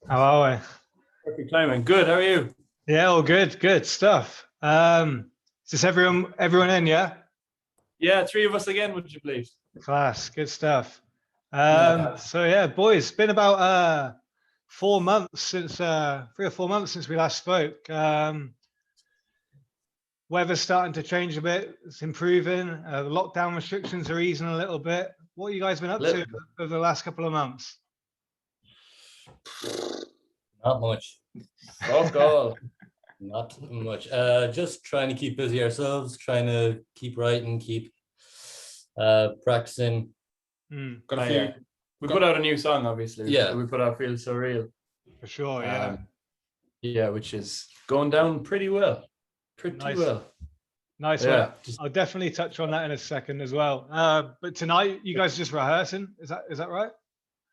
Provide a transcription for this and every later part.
How are we? Perfect timing. Good. How are you? Yeah, all good. Good stuff. Is this everyone in? Yeah, Yeah, three of us again, would you please? class. Good stuff. Yeah. So yeah, boys, it's been about 4 months since 3 or 4 months since we last spoke. Weather's starting to change a bit. It's improving. The lockdown restrictions are easing a little bit. What have you guys been up to Little over the last couple of months? Not much. fuck all. Not much. Just trying to keep busy ourselves, trying to keep writing, keep practicing. Got a few. We put out a new song, obviously. Yeah. We put out "Feel So Real." For sure. Yeah. Yeah, which is going down pretty well. Pretty Nice. well. Nice Yeah. one. I'll definitely touch on that in a second as well. But tonight, you guys are just rehearsing. Is that right?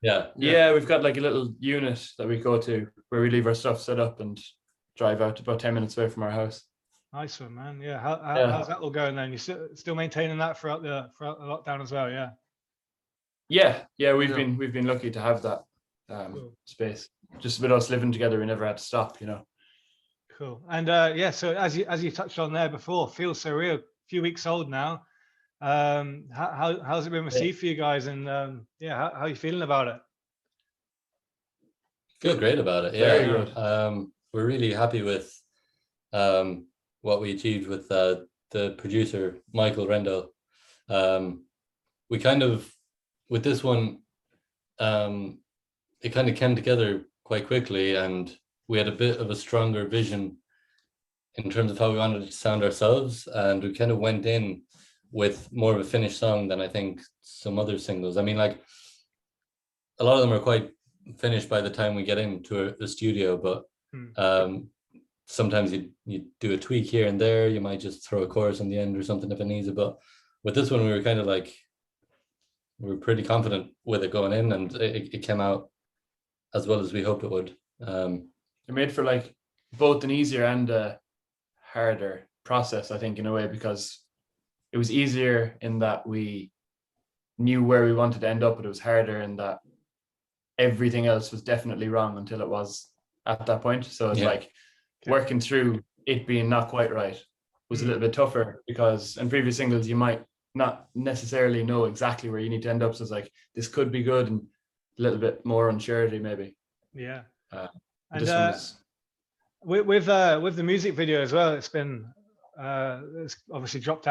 Yeah. Yeah, we've got like a little unit that we go to where we leave our stuff set up and drive out about 10 minutes away from our house. Nice one, man. Yeah. Yeah. How's that all going then? You still maintaining that throughout the lockdown as well? Yeah. Yeah. We've been lucky to have that Cool. space. Just with us living together, we never had to stop, Cool. And yeah, so as you touched on there before, Feels So Real, a few weeks old now. How's it been received for you guys? And yeah, how are you feeling about it? Feel great about it. Yeah. Very good. We're really happy with what we achieved with the producer, Michael Rendell. We kind of, with this one, it kind of came together quite quickly, and we had a bit of a stronger vision in terms of how we wanted to sound ourselves, and we kind of went in with more of a finished song than I think some other singles. I mean, like, a lot of them are quite finished by the time we get into the studio, but sometimes you do a tweak here and there. You might just throw a chorus on the end or something if it needs it. But with this one, we were kind of like, we were pretty confident with it going in, and it came out as well as we hoped it would. It made for like both an easier and a harder process, I think, in a way, because it was easier in that we knew where we wanted to end up, but it was harder in that everything else was definitely wrong until it was at that point. So it's like working through it being not quite right was a little bit tougher, because in previous singles you might not necessarily know exactly where you need to end up. So it's like, this could be good, and a little bit more unsurety maybe. Yeah. And with the music video as well, it's been it's obviously dropped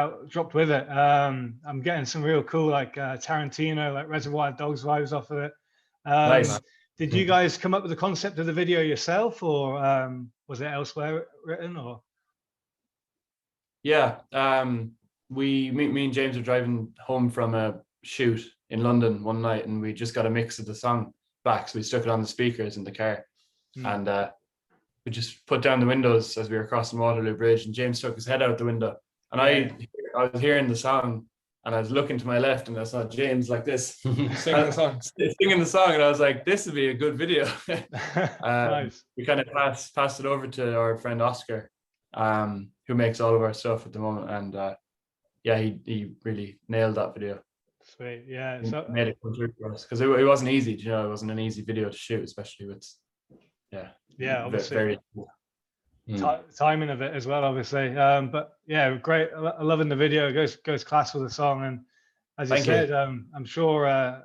with it. I'm getting some real cool like Tarantino, like Reservoir Dogs vibes off of it. Nice. Did you guys come up with the concept of the video yourself, or was it elsewhere written? Or yeah, me and James were driving home from a shoot in London one night, and we just got a mix of the song back, so we stuck it on the speakers in the car, and we just put down the windows as we were crossing Waterloo Bridge, and James stuck his head out the window, and I was hearing the song, and I was looking to my left, and I saw James like this singing the song, and I was like, this would be a good video. Nice. We kind of passed it over to our friend Oscar, who makes all of our stuff at the moment, and yeah, he really nailed that video. Sweet. Yeah, so made it come through for us, because it wasn't easy, it wasn't an easy video to shoot, especially with obviously very timing of it as well, obviously. But yeah, great. I'm loving the video. It goes class with the song, and as you said, I'm sure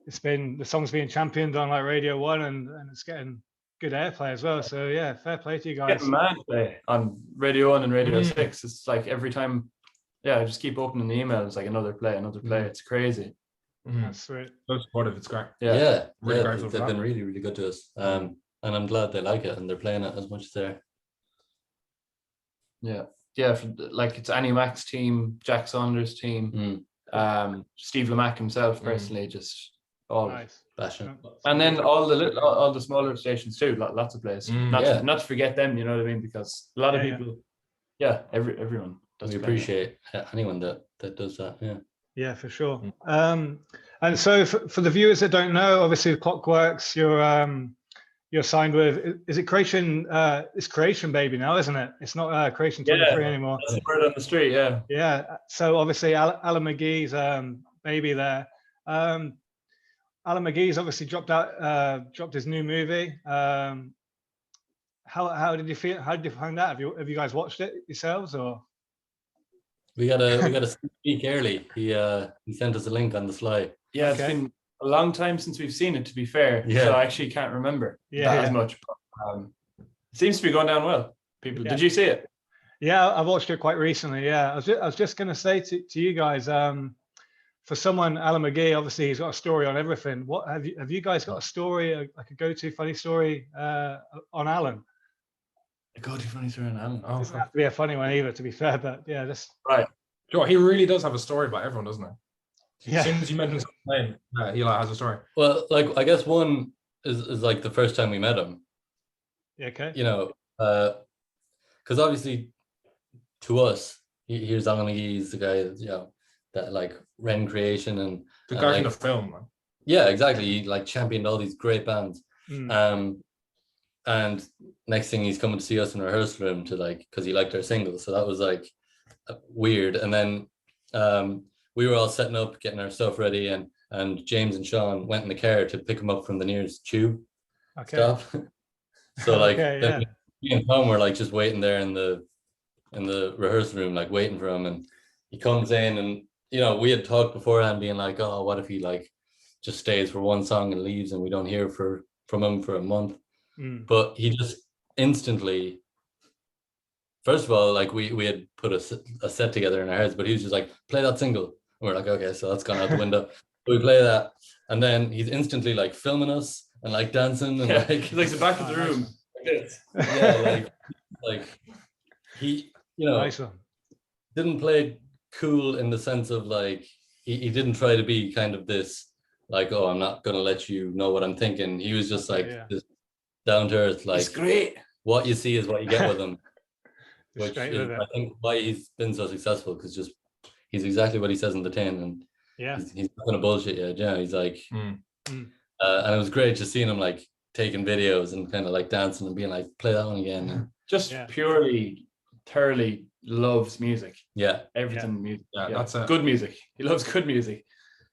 the song's being championed on like Radio 1, and it's getting good airplay as well. So yeah, fair play to you guys. Getting mad play on Radio 1 and Radio 6. It's like every time, I just keep opening the email. It's like another play. It's crazy. That's sweet. So supportive. It's great. Yeah, really they've been really, really good to us. And I'm glad they like it and they're playing it as much as they're. Yeah. Like, it's Annie Mac's team, Jack Saunders' team, Steve Lamack himself personally, just all nice. Passion. And then all the smaller stations too, lots of plays. Not to forget them, you know what I mean? Because a lot of people, everyone does. We appreciate anyone that does that. Yeah, for sure. And so for the viewers that don't know, obviously Clockworks, you're signed with, is it Creation? It's Creation Baby now, isn't it? It's not Creation 23 anymore. That's the word on the street. Yeah. So obviously Alan McGee's baby there. Alan McGee's obviously dropped his new movie. How did you feel? How did you find that? Have you guys watched it yourselves or? We got a sneak peek early. He sent us a link on the sly. Yeah, Okay. It's been a long time since we've seen it, to be fair. Yeah. So I actually can't remember as much. But, it seems to be going down well. People, did you see it? Yeah, I watched it quite recently. Yeah, I was just going to say to you guys, for someone, Alan McGee, obviously he's got a story on everything. What have you guys got a story, like a go-to funny story on Alan? A go-to funny story on Alan. Oh, doesn't have to be a funny one either, to be fair, but yeah, just right. Sure, he really does have a story about everyone, doesn't he? Yeah. As soon as you mention something, he has a story. Well, like I guess one is like the first time we met him. Yeah, okay. You know, because obviously to us, here's Alan McGee, he's the guy that like Ren Creation and the guy like, from the film, man. Yeah, exactly. He like championed all these great bands. And next thing he's coming to see us in the rehearsal room to like, because he liked our single. So that was like weird. And then we were all setting up, getting our stuff ready, and James and Sean went in the car to pick him up from the nearest tube stop. So like me and Tom were like just waiting there in the rehearsal room, like waiting for him, and he comes in, and you know, we had talked beforehand being like, oh, what if he like just stays for one song and leaves and we don't hear from him for a month. But he just instantly, first of all, like we had put a set together in our heads, but he was just like, play that single. And we're like, okay, so that's gone out the window. So we play that, and then he's instantly like filming us and like dancing and like he's like the back of the room. Yeah, like he, you know, nice one. Didn't play cool in the sense of like he didn't try to be kind of this like, oh, I'm not gonna let you know what I'm thinking. He was just like this down to earth, like, it's great. What you see is what you get with him. Which is, I think, why he's been so successful, because just he's exactly what he says in the tin, and he's not gonna bullshit you. Yeah, he's like, and it was great just seeing him like taking videos and kind of like dancing and being like, play that one again. And just purely, thoroughly loves music. Yeah, everything music. Yeah, that's it. Good music. He loves good music.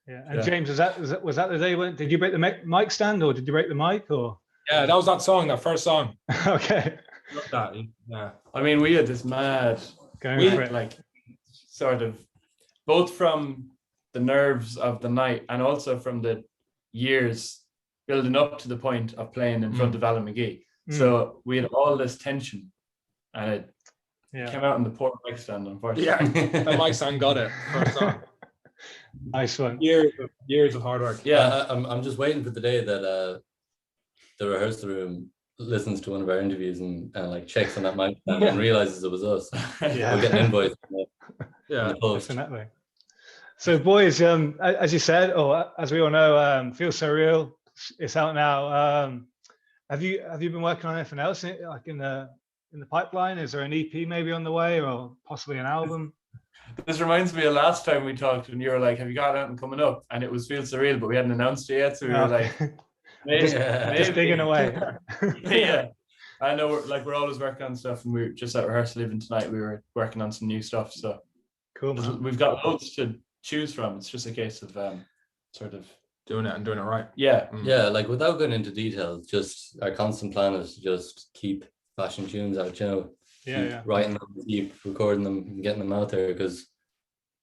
Yeah, and James, was that the day when did you break the mic stand, or did you break the mic, or? Yeah, that was that song, that first song. Okay. Love that. Yeah. I mean, we had this mad, like, sort of, both from the nerves of the night and also from the years building up to the point of playing in front of Alan McGee. So we had all this tension, and it came out in the poor mic stand, unfortunately. Yeah, the mic stand got it. First song. Nice one. Years of hard work. Yeah, I'm just waiting for the day that the rehearsal room listens to one of our interviews and like checks on that mic and realizes it was us. We'll get an invoice. Definitely. So boys, as you said, or as we all know, Feel So Real, it's out now. Have you been working on anything else like in the pipeline? Is there an EP maybe on the way, or possibly an album? This reminds me of last time we talked when you were like, have you got anything coming up? And it was Feel So Real, but we hadn't announced it yet, so we were like, maybe. Just digging away. Yeah, I know we're always working on stuff, and we were just at rehearsal even tonight. We were working on some new stuff, so cool, man. We've got loads to choose from. It's just a case of sort of doing it and doing it right. Yeah. Yeah, like without going into details, just our constant plan is to just keep bashing tunes out, you know. Writing them, keep recording them and getting them out there, because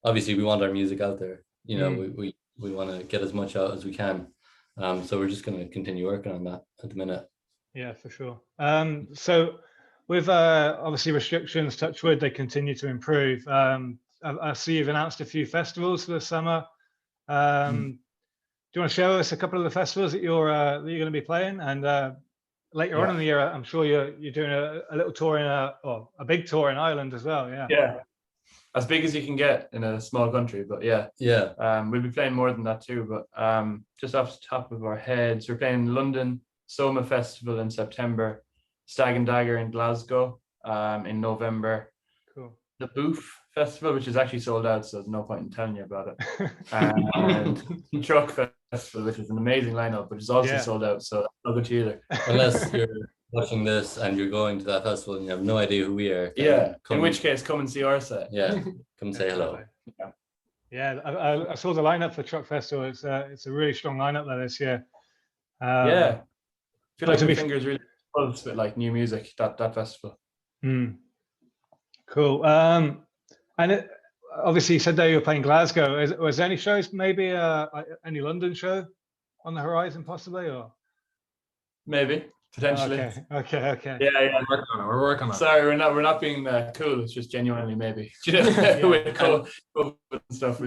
obviously we want our music out there, you know. We want to get as much out as we can, so we're just going to continue working on that at the minute. Yeah, for sure. So with obviously restrictions, touch wood, they continue to improve. I see you've announced a few festivals for the summer. Do you want to show us a couple of the festivals that you're going to be playing? And later on in the year, I'm sure you're doing a little tour or a big tour in Ireland as well. Yeah, as big as you can get in a small country. But we'll be playing more than that too. But just off the top of our heads, we're playing London Soma Festival in September, Stag and Dagger in Glasgow in November. Cool. The Boof Festival, which is actually sold out, so there's no point in telling you about it. And Truck Festival, which is an amazing lineup, but it's also sold out, so that's not good to either. Unless you're watching this and you're going to that festival and you have no idea who we are. In which case, come and see our set. Yeah, come say hello. Yeah, I saw the lineup for Truck Festival. It's a really strong lineup there this year. Yeah, I feel but like to the be fingers really pulse with like new music that festival. Cool. And obviously, you said that you were playing Glasgow. Was there any shows, maybe any London show on the horizon, possibly, or? Maybe potentially. Okay. Yeah. We're working on it. Sorry, we're not being cool. It's just genuinely maybe. With COVID and stuff.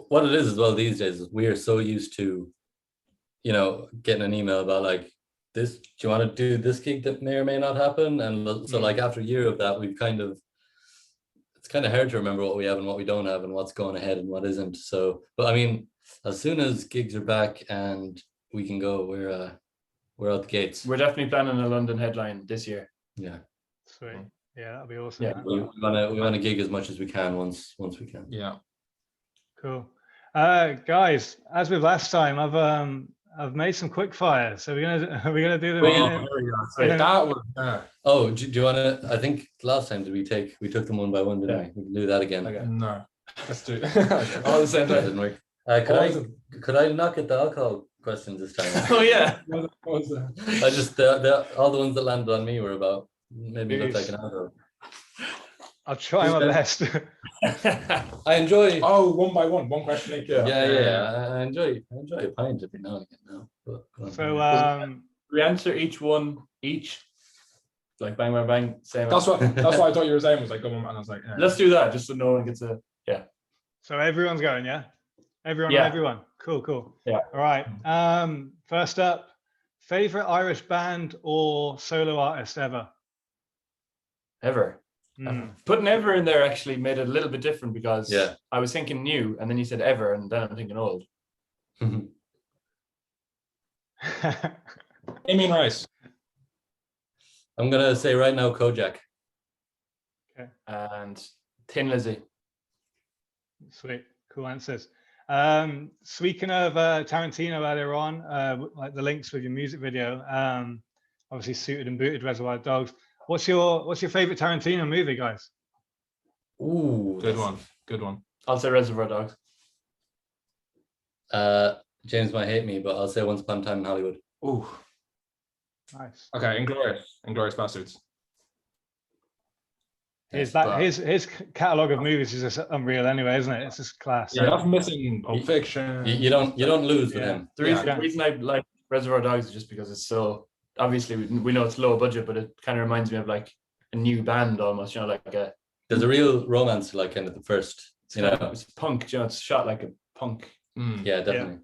What it is as well these days is we are so used to, getting an email about like this. Do you want to do this gig that may or may not happen? And so like after a year of that, it's kind of hard to remember what we have and what we don't have and what's going ahead and what isn't. So, but I mean, as soon as gigs are back and we can go, we're out the gates. We're definitely planning a London headline this year. Yeah. Sweet. Yeah, that'll be awesome. Yeah, we want to gig as much as we can once we can. Yeah. Cool. Guys, as with last time, I've made some quick fires. So we're gonna do them again. That was Oh, do you want to? I think last time we took them one by one, didn't we? We can do that again. Okay. No. Let's do it. All the same That time. didn't work. Could I not get the alcohol questions this time? Oh yeah. What was that? I just all the ones that landed on me were about made me look like an alcohol. I'll try my best. I enjoy. Oh, one by one question each. Yeah. I enjoy a pint every now and again. Now, but So we answer each, like bang bang bang. Same. That's what I thought you were saying was like, come on, and I was like, Let's do that just so no one gets a so everyone's going, yeah? Everyone. Cool. Yeah. All right. First up, favorite Irish band or solo artist ever? ever. Putting ever in there actually made it a little bit different because I was thinking new and then you said ever and then I'm thinking old. Amy Rice. I'm gonna say right now Kojak. Okay. And Thin Lizzy. Sweet, cool answers. Speaking of Tarantino earlier on, like the links with your music video, obviously Suited and Booted, Reservoir Dogs. What's your favorite Tarantino movie, guys? Ooh, Good one. I'll say Reservoir Dogs. James might hate me, but I'll say Once Upon a Time in Hollywood. Ooh. Nice. Okay, Inglourious Bastards. His catalog of movies is just unreal anyway, isn't it? It's just class. Yeah, that's missing Pulp Fiction. You don't lose with him. The reason I like Reservoir Dogs is just because it's so obviously we know it's low budget, but it kind of reminds me of like a new band almost. You know, like there's a real romance to like kind of the first. It's punk. You know, it's shot like a punk. Yeah, definitely.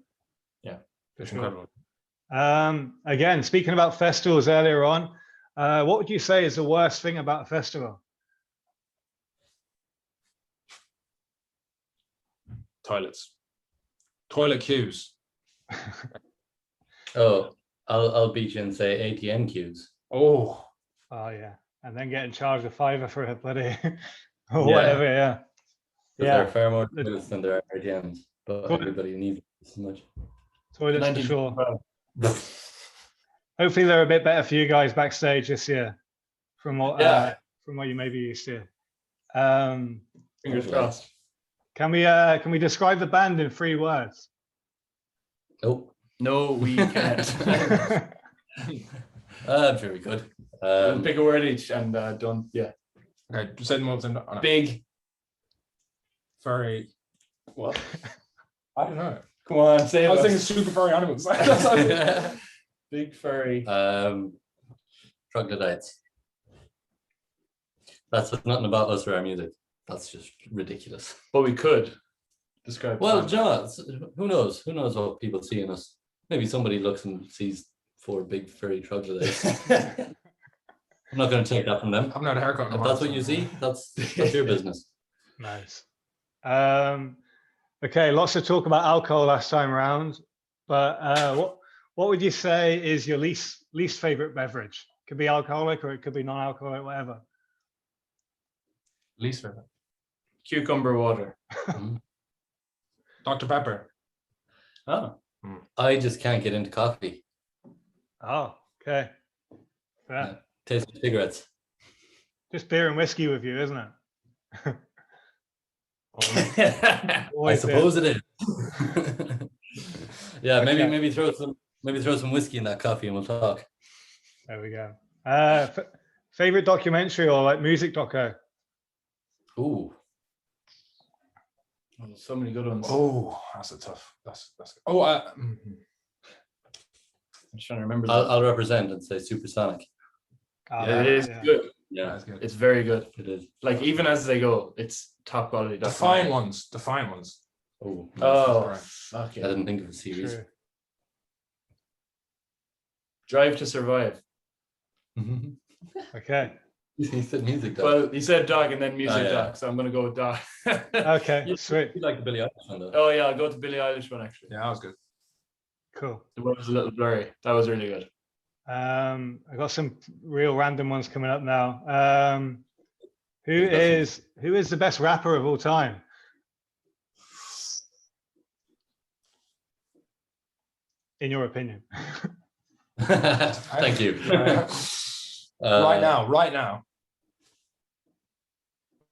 Yeah, it's incredible. Again, speaking about festivals earlier on, what would you say is the worst thing about a festival? Toilets. Toilet queues. Oh, I'll beat you and say ATM queues. Oh yeah, and then getting charged a $5 for a bloody or whatever. Yeah. There are far more toilets than there are ATMs, but everybody needs it so much. Toilets for sure. Hopefully they're a bit better for you guys backstage this year, from what you may be used to. Fingers crossed. Can we describe the band in 3 words? Nope. No, we can't. I'm sure we could. Pick a word each and don't. Yeah. Okay, just say them all. Big. Furry. What? I don't know. Come on, say it. I was thinking super furry animals. Big furry. Troglodytes. That's nothing about us or our music. That's just ridiculous. But we could describe. Well, John, who knows? Who knows what people see in us? Maybe somebody looks and sees 4 big furry troglodytes. I'm not going to take that from them. I've not a haircut. If that's what you see, that's your business. Nice. Okay, lots of talk about alcohol last time around, but what would you say is your least favorite beverage? Could be alcoholic or it could be non-alcoholic, whatever. Least favorite. Cucumber water. Dr. Pepper. Oh. I just can't get into coffee. Oh, okay. Yeah. Taste of cigarettes. Just beer and whiskey with you, isn't it? I Always suppose it is. Yeah, Okay. maybe throw some whiskey in that coffee and we'll talk. There we go. Favorite documentary or like music doco? Ooh. Oh, so many good ones. Oh, that's a tough. That's. I'm just trying to remember. I'll represent and say Supersonic. Yeah, it is good. Yeah, that's good. It's very good. it is. Like even as they go, it's top quality. Define ones. Oh, Oh, Right. fuck I it. didn't think of a series. True. Drive to Survive. Okay. He said music though. Well, he said dog and then music yeah. doc, so I'm gonna go with dog. Okay. Sweet. You like the Billie Eilish one though. Oh yeah, I'll go with the Billie Eilish one actually. Yeah, that was good. Cool. The one was a little blurry. That was really good. I got some real random ones coming up now. Who is the best rapper of all time? In your opinion? Thank you. Right now.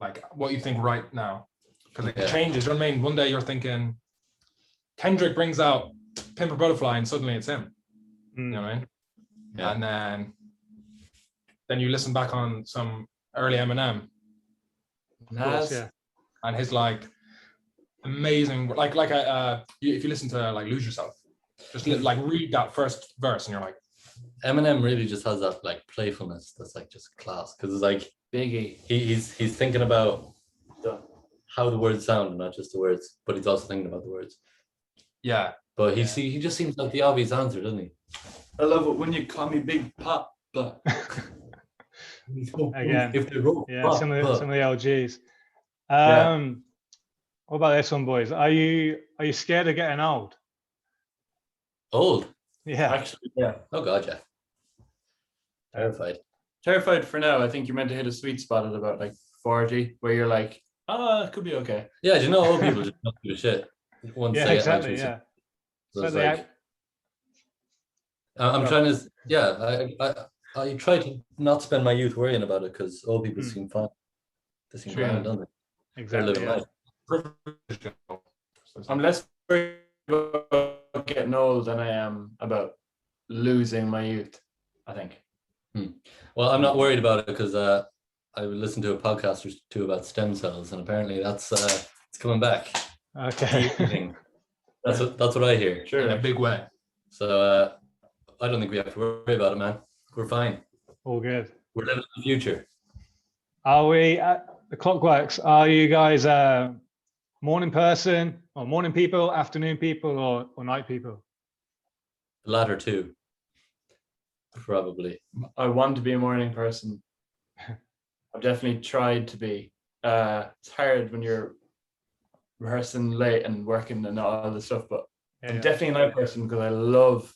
Like what you think right now, because it changes. You know what I mean? One day you're thinking Kendrick brings out Pimp a Butterfly, and suddenly it's him. You know what I mean? Yeah. And then you listen back on some early Eminem, Nas. Yeah. and his like amazing, if you listen to like Lose Yourself, just like read that first verse, and you're like, Eminem really just has that like playfulness that's like just class because it's like Biggie. he's thinking about how the words sound and not just the words, but he's also thinking about the words. yeah. But he just seems like the obvious answer, doesn't he? I love it when you call me Big Pop, but Again. If they wrote Yeah. pop, Some of pop. the LGs. Yeah. What about this one, boys? Are you scared of getting old? Old. Yeah. actually, yeah. Oh god, yeah. Terrified. Terrified for now. I think you're meant to hit a sweet spot at about like 40, where you're like, it could be okay. Yeah, do you know old people just don't give a shit. Once Yeah. they get Exactly. actually- Yeah. So it's So they like, I'm trying to, I try to not spend my youth worrying about it because old people seem fine. They seem True. grand, don't they? They're Exactly. living Yeah. life. I'm less worried about getting old than I am about losing my youth, I think. Well, I'm not worried about it because I listened to a podcast or two about stem cells, and apparently that's it's coming back. Okay. That's what I hear. Sure. In a big way. So I don't think we have to worry about it, man. We're fine. All good. We're living in the future. Are we at the Clockworks? Are you guys morning person or morning people, afternoon people, or night people? The latter two, probably. I want to be a morning person. I've definitely tried to be. It's hard when you're rehearsing late and working and all this stuff, but I'm definitely a night person because I love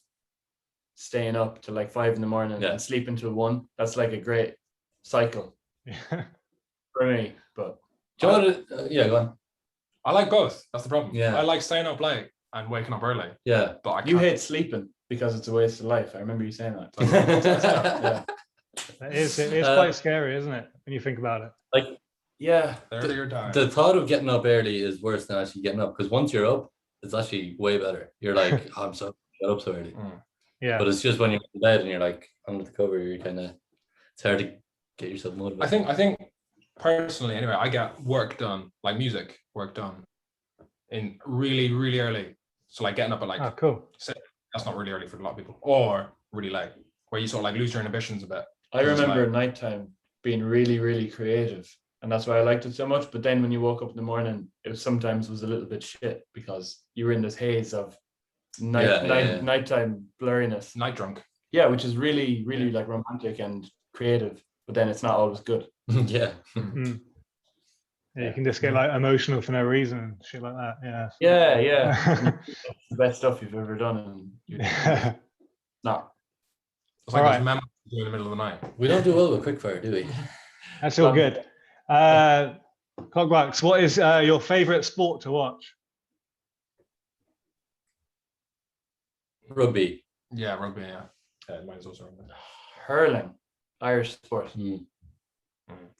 staying up till like 5 a.m. and sleeping till 1. That's like a great cycle for me. But Do you know what go on. I like both. That's the problem. Yeah. I like staying up late and waking up early. Yeah. But I can't. you hate sleeping because it's a waste of life. I remember you saying that. Yeah. It is quite scary, isn't it, when you think about it? Like, Yeah. The earlier you're dying. the thought of getting up early is worse than actually getting up because once you're up, it's actually way better. You're like, oh, I'm so get up so early. Yeah. But it's just when you're in bed and you're like under the cover, you're kind of, it's hard to get yourself motivated. I think personally, anyway, I get work done, like music work done, in really, really early. So like getting up at like, Oh, cool. that's not really early for a lot of people, or really late, where you sort of like lose your inhibitions a bit. I It's remember like- nighttime being really, really creative. And that's why I liked it so much. But then when you woke up in the morning, it sometimes was a little bit shit because you were in this haze of nighttime blurriness. Night drunk. Yeah, which is really, really like romantic and creative. But then it's not always good. Yeah. Yeah, you can just get like emotional for no reason and shit like that. Yeah. It's the best stuff you've ever done. And you're not. It's like All those right. memos you do in the middle of the night. We don't do well with quickfire, do we? That's all good. Clockworks, what is your favorite sport to watch? Rugby. Yeah, rugby. Yeah, mine's also rugby. Hurling, Irish sport.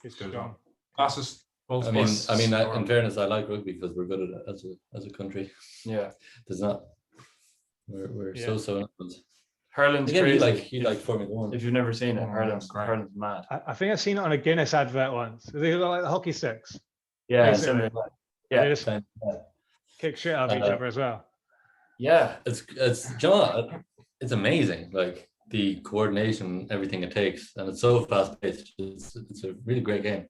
It's good as well. Fastest I mean, in fairness, I like rugby because we're good at it as a country. Yeah. There's not. We're so. Hurling's Again, crazy. you like Formula 1. If you've never seen it, Oh, Hurling's mad. I think I've seen it on a Guinness advert once. They look like the hockey sticks. Yeah, basically. yeah. They just kick shit out of each other as well. Yeah, it's John. It's amazing, like the coordination, everything it takes, and it's so fast paced. It's a really great game.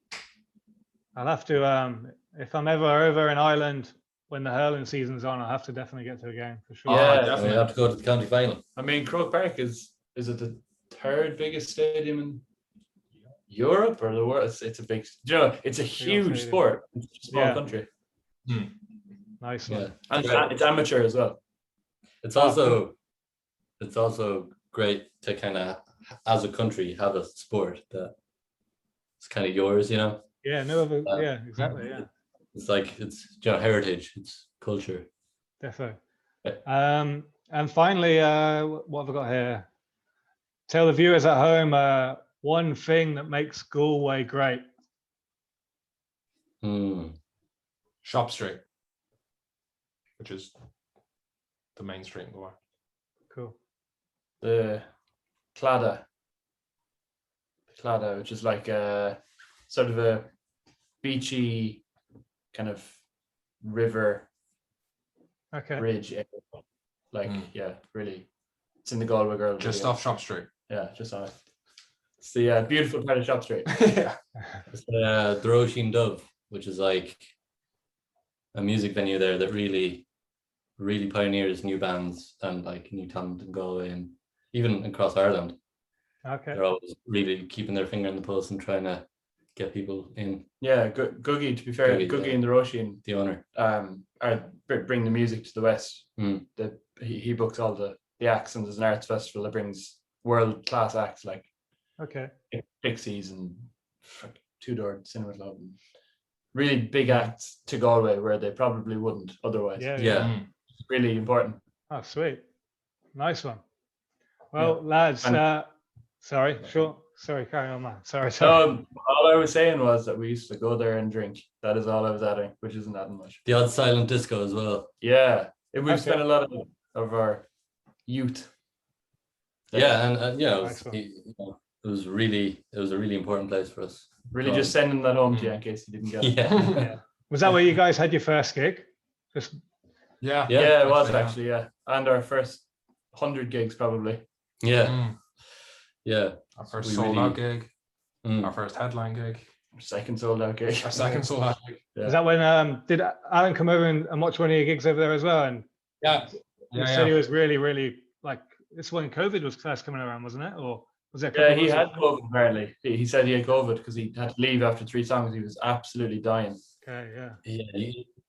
I'll have to if I'm ever over in Ireland when the hurling season's on, I'll have to definitely get to a game for sure. Yeah, definitely. We have to go to the county final. I mean, Croke Park is it the third biggest stadium in Europe or the world? It's a big. You know, it's a huge sport. It's a small country. Nice one. Yeah. And it's amateur as well. It's also great to kind of, as a country, have a sport that it's kind of yours, you know. Yeah, no other. Yeah, exactly. Yeah. It's like it's heritage, it's culture. Definitely. And finally, what have I got here? Tell the viewers at home one thing that makes Galway great. Shop Street, which is the main street in Galway. Cool. The Claddagh, which is like a sort of a beachy kind of river bridge area. Like really, it's in the Galway Girl. Just off Shop Street. Yeah, just on it. It's the beautiful part of Shop Street. Yeah. It's the Drosheen Dove, which is like a music venue there that really pioneers new bands and like new talent in Galway and even across Ireland. Okay. They're always really keeping their finger on the pulse and trying to get people in. Yeah, Googie, to be fair, Googie and the Roisin, the owner, bring the music to the West. Mm. He books all the acts, and there's an arts festival that brings world class acts like Pixies and Two Door Cinema Club, and really big acts to Galway where they probably wouldn't otherwise. Yeah. It's really important. Oh, sweet, nice one. Well, lads, sorry, carry on, man. Sorry. All I was saying was that we used to go there and drink. That is all I was adding, which isn't adding much. The odd silent disco as well. Yeah, we've spent a lot of our youth there. Yeah, and it was a really important place for us. Really, just sending that home to you in case you didn't get it. Yeah. Was that where you guys had your first gig? Yeah, it was actually, and our first 100 gigs probably. Yeah. Our first sold out gig. Our first headline gig. Our second sold out gig. Our second sold out gig. Yeah. Is that when did Alan come over and watch one of your gigs over there as well? And he said he was really like, this when COVID was first coming around, wasn't it? Or was there? Yeah, he had COVID apparently. He said he had COVID because he had to leave after 3 songs. He was absolutely dying. Okay,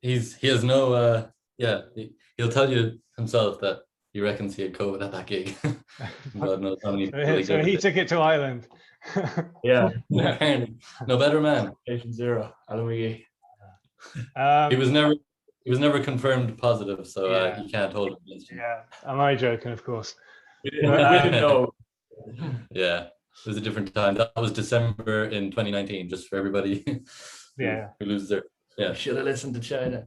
he has no he'll tell you himself that he reckons he had COVID at that gig. God knows how many so he took it to Ireland. Yeah. No better man. Patient zero, Alan McGee. He was never confirmed positive, so he can't hold it against him. Yeah, am I joking? Of course. We didn't know. Yeah, it was a different time. That was December in 2019, just for everybody. Who loses their. Yeah. Should have listened to China.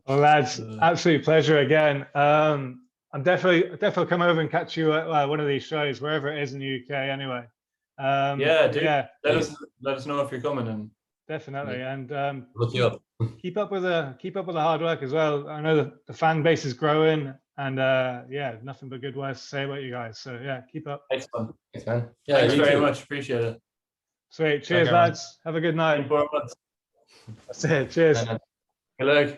Well, lads, absolute pleasure again. I'm definitely come over and catch you at one of these shows, wherever it is in the UK. Anyway. Let us know if you're coming. And definitely, and look you up. keep up with the hard work as well. I know the fan base is growing, and nothing but good words to say about you guys. So keep up. Thanks, man. Yeah, thanks very much. Appreciate it. Sweet. Cheers, lads. Have a good night. In 4 months. That's it. Cheers. Good luck.